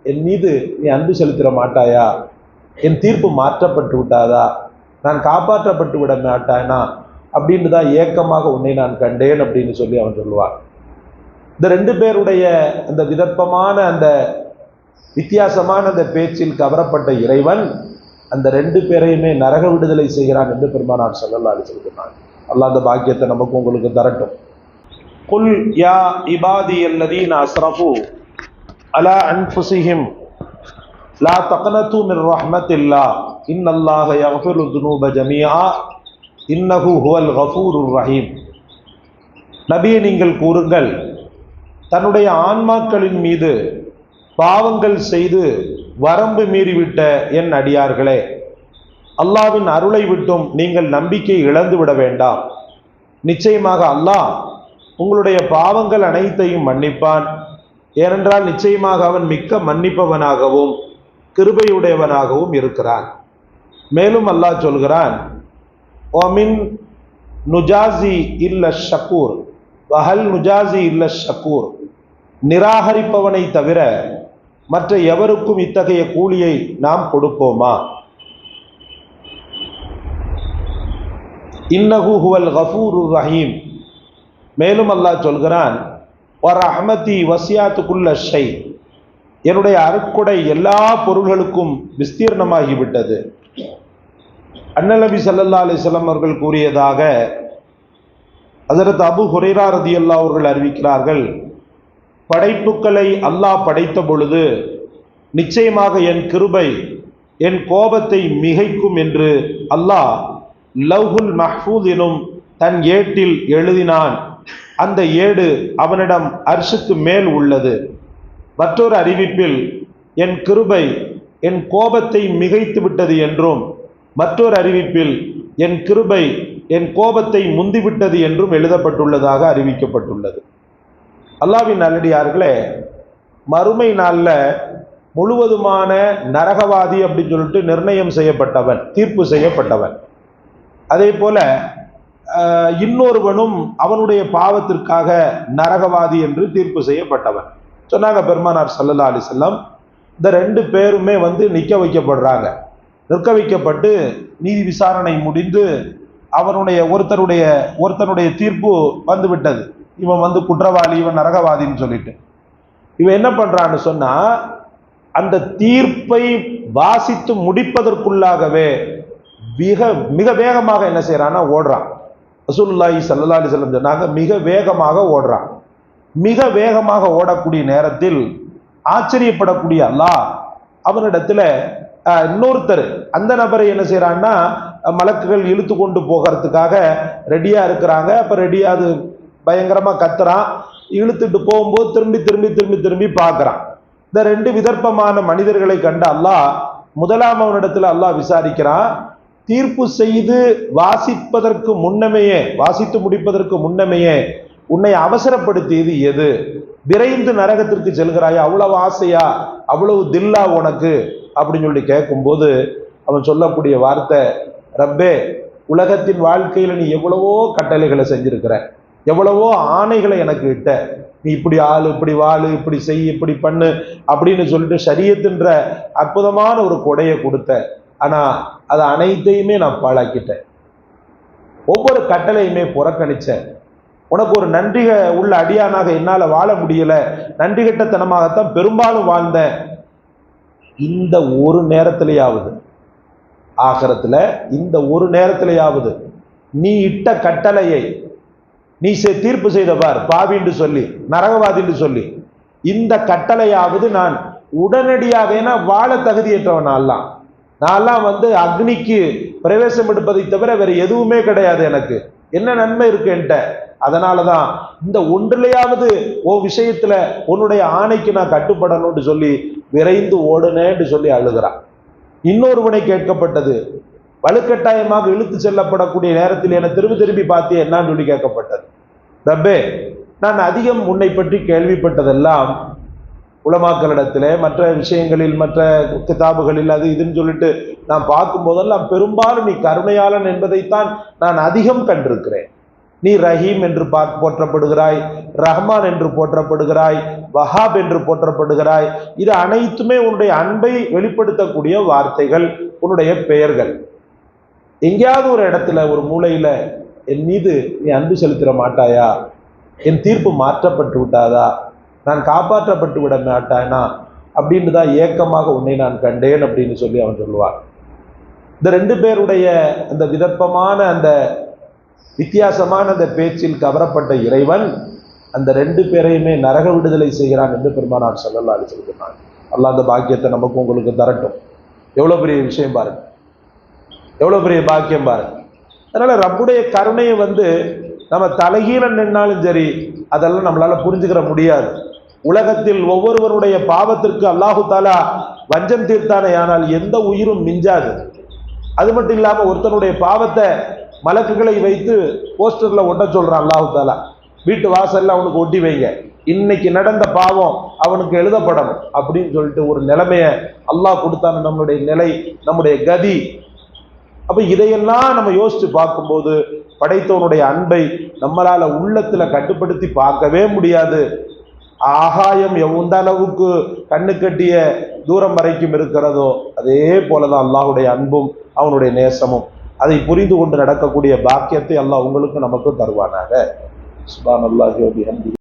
என் மீது நீ அன்பு செலுத்திட மாட்டாயா? என் தீர்ப்பு மாற்றப்பட்டு விட்டாதா? நான் காப்பாற்றப்பட்டு விட மாட்டானா அப்படின்னு தான் ஏக்கமாக உன்னை நான் கண்டேன் அப்படின்னு சொல்லி அவன் சொல்லுவான். இந்த ரெண்டு பேருடைய அந்த விதர்ப்பமான அந்த வித்தியாசமான அந்த பேச்சில் கவரப்பட்ட இறைவன் அந்த ரெண்டு பேரையுமே நரக விடுதலை செய்கிறான் என்று பெருமானார் ஸல்லல்லாஹு அலைஹி வஸல்லம் சொன்னாங்க. அல்லாஹ் அந்த பாக்கியத்தை நமக்கு உங்களுக்கு தரட்டும். குல் யா இபாதியல்லதீன அஸ்ரஃபு அலா அன்ஃபுஸிஹிம் லா தக்னது மின் ரஹ்மத்தில்லாஹ் இன்னல்லாஹ யக்ஃபிரு ذுனூப ஜமீஆ இன்னஹு ஹுவல் கஃபூருர் ரஹீம். நபியே, நீங்கள் கூறுங்கள், தன்னுடைய ஆன்மாக்களின் மீது பாவங்கள் செய்து வரம்பு மீறிவிட்ட என் அடியார்களே, அல்லாஹ்வின் அருளை விட்டும் நீங்கள் நம்பிக்கை இழந்து விட வேண்டாம். நிச்சயமாக அல்லாஹ் உங்களுடைய பாவங்கள் அனைத்தையும் மன்னிப்பான். ஏனென்றால் நிச்சயமாக அவன் மிக்க மன்னிப்பவனாகவும் கிருபையுடையவனாகவும் இருக்கிறான். மேலும் அல்லாஹ் சொல்கிறான், ஒமின் நுஜாசி இல்ல ஷக்கூர் வஹல் நுஜாசி இல்ல ஷக்கூர். நிராகரிப்பவனை தவிர மற்ற எவருக்கும் இத்தகைய கூலியை நாம் கொடுப்போமா? இன்னஹு ஹுவல் கஃபூருர் ரஹீம். மேலும் அல்லாஹ் சொல்கிறான், வரஹ்மதி வஸியத் குல்ல ஷை. என்னுடைய அருட்கொடை எல்லா பொருள்களுக்கும் விஸ்தீர்ணமாகிவிட்டது. அண்ணல் நபி ஸல்லல்லாஹு அலைஹி வஸல்லம் அவர்கள் கூறியதாக ஹஜ்ரத் அபூ ஹுரைரா ரலியல்லாஹு அவர்கள் அறிவிக்கிறார்கள், படைப்புக்களை அல்லாஹ் படைத்த பொழுது நிச்சயமாக என் கிருபை என் கோபத்தை மிகைக்கும் என்று அல்லாஹ் லவ்ஹுல் மஹ்ஃபூஸ் எனும் தன் ஏட்டில் எழுதினான். அந்த ஏடு அவனிடம் அர்ஷுக்கு மேல் உள்ளது. மற்றொரு அறிவிப்பில் என் கிருபை என் கோபத்தை மிகைத்து விட்டது என்றும், மற்றொரு அறிவிப்பில் என் கிருபை என் கோபத்தை முந்திவிட்டது என்றும் எழுதப்பட்டுள்ளதாக அறிவிக்கப்பட்டுள்ளது. அல்லாஹ்வின் நல்லடியார்களே, மறுமை நாளில் முழுவதுமான நரகவாதி அப்படின்னு சொல்லிட்டு நிர்ணயம் செய்யப்பட்டவன், தீர்ப்பு செய்யப்பட்டவன். அதே போல இன்னொருவனும் அவனுடைய பாவத்திற்காக நரகவாதி என்று தீர்ப்பு செய்யப்பட்டவன். சொன்னாங்க பெருமானார் ஸல்லல்லாஹு அலைஹி வஸல்லம், இந்த ரெண்டு பேருமே நிற்க வைக்கப்படுறாங்க. நிற்க வைக்கப்பட்டு நீதி விசாரணை முடிந்து அவனுடைய ஒருத்தனுடைய தீர்ப்பு வந்து விட்டது. இவன் குற்றவாளி, இவன் நரகவாதின்னு சொல்லிட்டு இவன் என்ன பண்றான்னு சொன்னா, அந்த தீர்ப்பை வாசித்து முடிப்பதற்குள்ளாகவே மிக வேகமாக என்ன செய்யறான்னா ஓடுறான். ரசூலுல்லாஹி ஸல்லல்லாஹு அலைஹி வஸல்லம் சொன்னாங்க, மிக வேகமாக ஓடுறான். மிக வேகமாக ஓடக்கூடிய நேரத்தில் ஆச்சரியப்படக்கூடிய அல்லாஹ் அவனிடத்துல இன்னொருத்தர் அந்த நபரை என்ன செய்யறான்னா, மலக்குகள் இழுத்து கொண்டு போகிறதுக்காக ரெடியா இருக்கிறாங்க. அப்ப ரெடியா அது பயங்கரமா கத்துறான். இழுத்துட்டு போகும்போது திரும்பி திரும்பி திரும்பி திரும்பி பார்க்கிறான். இந்த ரெண்டு விதர்ப்பமான மனிதர்களை கண்ட அல்லாஹ் முதலாம் அவனிடத்துல அல்லாஹ் விசாரிக்கிறான், தீர்ப்பு செய்து வாசித்து முடிப்பதற்கு முன்னமையே உன்னை அவசரப்படுத்தியது எது? விரைந்து நரகத்திற்கு செல்கிறாயா? அவ்வளவு ஆசையா, அவ்வளவு தில்லா உனக்கு அப்படின்னு சொல்லி கேட்கும்போது அவன் சொல்லக்கூடிய வார்த்தை, ரப்பே, உலகத்தின் வாழ்க்கையில நீ எவ்வளவோ கட்டளைகளை செஞ்சிருக்கிற, எவ்வளவோ ஆணைகளை எனக்கு இட்ட, நீ இப்படி ஆளு, இப்படி வாழு, இப்படி செய், இப்படி பண்ணு அப்படின்னு சொல்லிட்டு ஷரியத்துன்ற அற்புதமான ஒரு கொடையை கொடுத்த. ஆனா அது அனைத்தையுமே நான் பாழாக்கிட்டேன். ஒவ்வொரு கட்டளையுமே புறக்கணிச்சேன். உனக்கு ஒரு நன்றி உள்ள அடியானாக என்னால வாழ முடியல, நன்றி கெட்டத்தனமாகத்தான் பெரும்பாலும் வாழ்ந்தேன். இந்த ஒரு நேரத்திலேயாவது, ஆகிரத்துல இந்த ஒரு நேரத்திலேயாவது நீ இட்ட கட்டளையை நீ தீர்ப்பு செய்தவார் பாவின்னு சொல்லி, நரகவாதின்னு சொல்லி, இந்த கட்டளையாவது நான் உடனடியாக, ஏன்னா வாழ தகுதியற்றவன் நான்லாம் அக்னிக்கு பிரவேசம் எடுப்பதை தவிர வேற எதுவுமே கிடையாது, எனக்கு என்ன நன்மை இருக்கு என்கிட்ட. அதனாலதான் இந்த ஒன்றிலையாவது விஷயத்துல உன்னுடைய ஆணைக்கு நான் கட்டுப்படணும்னு சொல்லி விரைந்து ஓடுனேன்னு சொல்லி அழுகிறான். இன்னொருவனை கேட்கப்பட்டது, வலுக்கட்டாயமாக இழுத்து செல்லப்படக்கூடிய நேரத்தில் என திரும்பி திரும்பி பார்த்து என்னன்னு சொல்லி கேட்கப்பட்டது, ரப்பே, நான் அதிகம் உன்னை பற்றி கேள்விப்பட்டதெல்லாம் உலமாக்களிடத்திலே, மற்ற விஷயங்களில், மற்ற கிதாபுகளில், அது இதுன்னு சொல்லிட்டு நான் பார்க்கும் போதெல்லாம் பெரும்பாலும் நீ கருணையாளன் என்பதைத்தான் நான் அதிகம் கண்டிருக்கிறேன். நீ ரஹீம் என்று போற்றப்படுகிறாய், ரஹ்மான் என்று போற்றப்படுகிறாய், வஹாப் என்று போற்றப்படுகிறாய். இது அனைத்துமே உன்னுடைய அன்பை வெளிப்படுத்தக்கூடிய வார்த்தைகள், உன்னுடைய பெயர்கள். எங்கேயாவது ஒரு இடத்துல ஒரு மூலையில என் மீது நீ அன்பு செலுத்திட மாட்டாயா, என் தீர்ப்பு மாற்றப்பட்டு விட்டாதா, நான் காப்பாற்றப்பட்டு விட மாட்டானா அப்படின்னு தான் ஏக்கமாக உன்னை நான் கண்டேன் அப்படின்னு சொல்லி அவன் சொல்லுவான். இந்த ரெண்டு பேருடைய அந்த விதர்ப்பமான அந்த வித்தியாசமான அந்த பேச்சில் கவரப்பட்ட இறைவன் அந்த ரெண்டு பேரையுமே நரக விடுதலை செய்கிறான் என்று பெருமானார் ஸல்லல்லாஹு அலைஹி வஸல்லம் சொன்னார். அல்லாஹ் அந்த பாக்கியத்தை நமக்கு உங்களுக்கு தரட்டும். எவ்வளவு பெரிய விஷயம் பாருங்க, எவ்வளவு பெரிய பாக்கியம் பாருங்க. அதனால ரப்புடைய கருணையை நம்ம தலைகீழ நின்னாலும் சரி அதெல்லாம் நம்மளால புரிஞ்சுக்கிற முடியாது. உலகத்தில் ஒவ்வொருவருடைய பாவத்திற்கு அல்லாஹு தாலா வஞ்சம் தீர்த்தானே, ஆனால் எந்த உயிரும் மிஞ்சாது. அது மட்டும் இல்லாம ஒருத்தனுடைய பாவத்தை மலக்குகளை வைத்து போஸ்டர்ல ஒட்ட சொல்றான் அல்லாஹு தாலா, வீட்டு வாசல்ல அவனுக்கு ஒட்டி வைங்க, இன்னைக்கு நடந்த பாவம் அவனுக்கு எழுதப்படணும் அப்படின்னு சொல்லிட்டு ஒரு நிலைமைய அல்லாஹ் கொடுத்தான நம்மளுடைய நிலை, நம்முடைய கதி. அப்ப இதையெல்லாம் நம்ம யோசிச்சு பார்க்கும்போது படைத்தவனுடைய அன்பை நம்மளால உள்ளத்துல கட்டுப்படுத்தி பார்க்கவே முடியாது. ஆகாயம் எந்த அளவுக்கு கண்ணு கட்டிய தூரம் வரைக்கும் இருக்கிறதோ அதே போலதான் அல்லாஹுடைய அன்பும் அவனுடைய நேசமும். அதை புரிந்து கொண்டு நடக்கக்கூடிய பாக்கியத்தை அல்லாஹ் உங்களுக்கு நமக்கு தருவானாக. சுப்ஹானல்லாஹி வ பிஹம்திஹி.